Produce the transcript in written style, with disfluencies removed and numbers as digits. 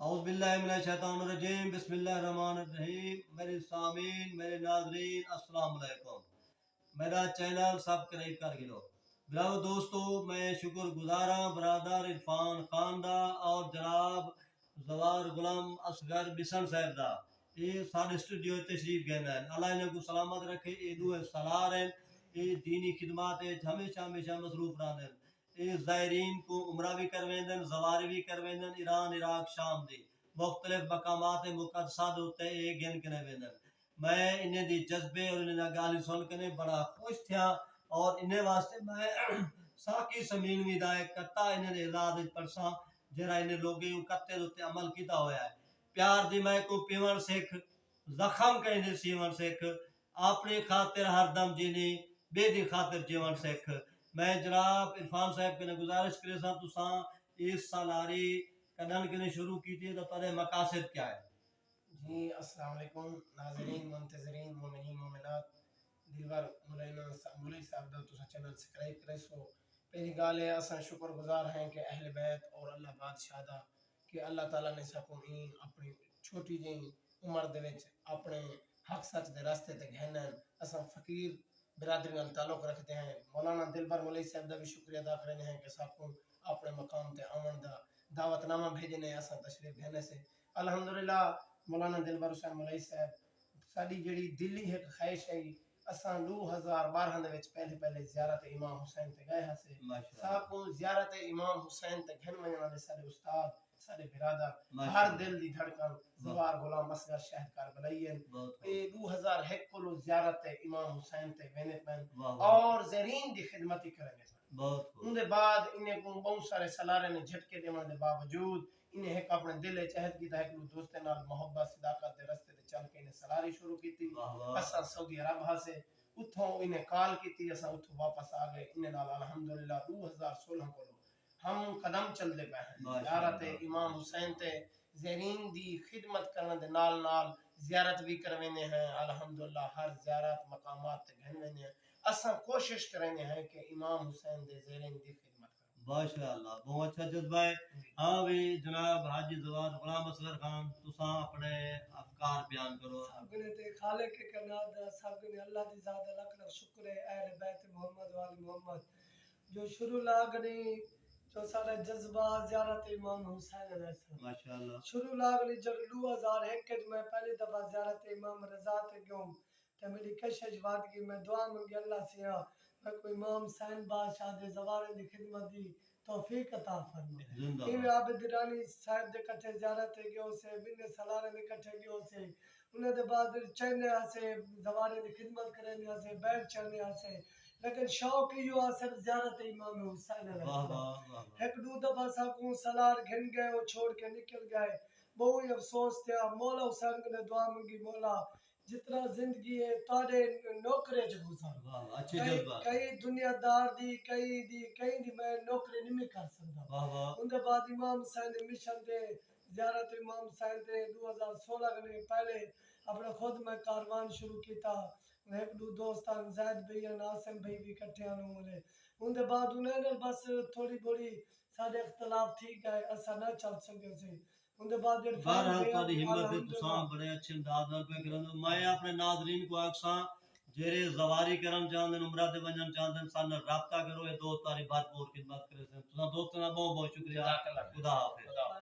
اعوذ باللہ من الشیطان الرجیم بسم اللہ الرحمن الرحیم. میرے سامعین، میرے ناظرین، السلام علیکم. میرا چینل سبسکرائب کر گلو. برادر دوستو، میں شکر گزار ہوں برادر عرفان خان دا اور جناب زوار غلام اصغر بسن صاحب دا. یہ سارے اسٹوڈیو تشریف گئے ہیں. اللہ انہیں کو سلامت رکھے. یہ دو سالار ہیں. یہ دینی خدمات ہمیشہ ہمیشہ مصروف رہتے ہیں. یہ زائرین کو عمرہ بھی کرویندن، زواری بھی کرویندن. ایران، عراق، شام دی مختلف مقامات مقدسات ہوتے ہیں گن کے ویندن. میں انہیں دی جذبے اور انہیں دی گالی سن کے بڑا خوش تھیا اور انہیں واسطے میں ساکی سمین بھی دا ایک کتا انہیں دی اعزاز پرساں جرا انہیں لوگیں کتے دوتے عمل کیتا ہویا ہے. پیار دی میں کو پیون سکھ، زخم کہیں دی سیون سکھ، اپنی خاطر ہر دم جینی، بے دی خاطر جیون سکھ. میں جناب عرفان صاحب کے گزارش کرے سا تساں اس سالاری کدن کے شروع کی تھی تو تارے مقاصد کیا ہے؟ جی السلام علیکم ناظرین، منتظرین، مومنین، مومنات. دلبر مولوی صاحب دا تساں چینل سبسکرائب کرے سو. پہلی گال ہے اساں شکر گزار ہیں کہ اہل بیت اور اللہ بادشاہ دا کہ اللہ تعالیٰ نے سکوں اپنی چھوٹی جی عمر دے وچ اپنے حق سچ دے راستے تے گھنن. اساں فقیر برادری نال تعلق رکھتے ہیں. مولانا دلبر مولوی صاحب دا بھی شکریہ ادا کرنے ہیں کہ سکوں اپنے مقام تے آمن دا دعوت نامہ بھیجنے اساں تشریف گھنے سے. الحمدللہ مولانا دلبر حسین مولوی صاحب ساری جڑی دلی ایک خواہش ہے اساں 2012 دے وچ پہلے زیارت امام حسین تے گئے ہسے. ساکوں زیارت امام حسین تے گھن ونجن والے سارے استاد، سارے برادر، ہر دل دی دھڑکن زوار غلام اصغر شہد کربلائی ہیں. اے 2001 کو زیارت امام حسین تے وینے پن اور زرین دی خدمت کرنے پن. ان دے بعد انہیں کو بہت سارے سلارے نے جھٹکے دیوان دے باوجود انہیں ایک اپنے دل چہت کی ایک دوستے نال محبت صداقت دے رستے دے چل کے انہیں سلاری شروع کی تھی. اساں سعودی عرب سے اتھوں انہیں کال کی تھی، اساں اتھوں واپس آ گئے. انہیں نال الحمدللہ 2016 کو ہم قدم چل دے پہ ہیں. زیارت امام حسین تے زیرین دی خدمت کرنے دے نال نال زیارت بھی کروینے ہیں. الحمدللہ ہر زیارت مقامات تے گھنوینے ہیں. اساں کوشش کرنے ہیں کہ امام حسین دے زیرین دی خدمت کریں. ماشاءاللہ، بہت اچھا جذبہ ہے. ہاں بھی جناب حاجی زوار غلام اصغر خان تساں اپنے افکار بیان کرو. سبنے تے خالق کے کناد سبنے اللہ دی ذات لکھ لکھ شکر ہے اہل بیت محمد والی محمد جو شروع لاگنی جو سارا جذبہ زیارت امام حسین علیہ السلام ماشاءاللہ شروع لاگنی جب 2001 کے میں پہلی دفعہ زیارت امام رضا تے گیوں تے میری کشش وادگی میں دعا منگی اللہ سے میں کوئی امام حسین بادشاہ دے زوارے دی خدمت دی توفیق عطا فرما. ایویں عابد رانی صاحب دے کٹھے زیارت تے گیوں سے بن سلارے دے کٹھے گیوں سے انہیں دے بعد چہنے آسے زوارے دی خدمت کرنے آسے بیٹھ چہنے آسے لیکن شوق یہ آسر زیارت امام حسین علیہ السلام. ایک دو دفعہ ساکوں سلار گھن گئے اور چھوڑ کے نکل گئے. بہت افسوس تھا. مولا حسین نے دعا منگی مولا جتنا زندگی ہے تارے نوکرے جو گزار کئی دنیا دار دی کئی دی میں نوکری نہیں کر سکتا. ان دے بعد امام حسین نے مشن دے زیارت امام حسین دے 2016 نے پہلے اپنا خود میں کاروان شروع کیتا. ایک دو دوستان زید بھائی ناصم بھائی بھی کٹھے آنے ملے. ان دے بعد انہیں نے بس تھوڑی بڑی سارے اختلاف ٹھیک ہے ایسا نہ چل سکے سے. ان دے بعد بہرحال تاری ہمت ہے تساں بڑے اچھے انداز نال پہ کرن. میں اپنے ناظرین کو آکساں جڑے زواری کرن چاہندے عمرہ تے ونجن چاہندے سن رابطہ کرو. یہ دوست تاری بھرپور خدمت کرے سن. تساں دوستاں دا بہت بہت شکریہ. خدا حافظ.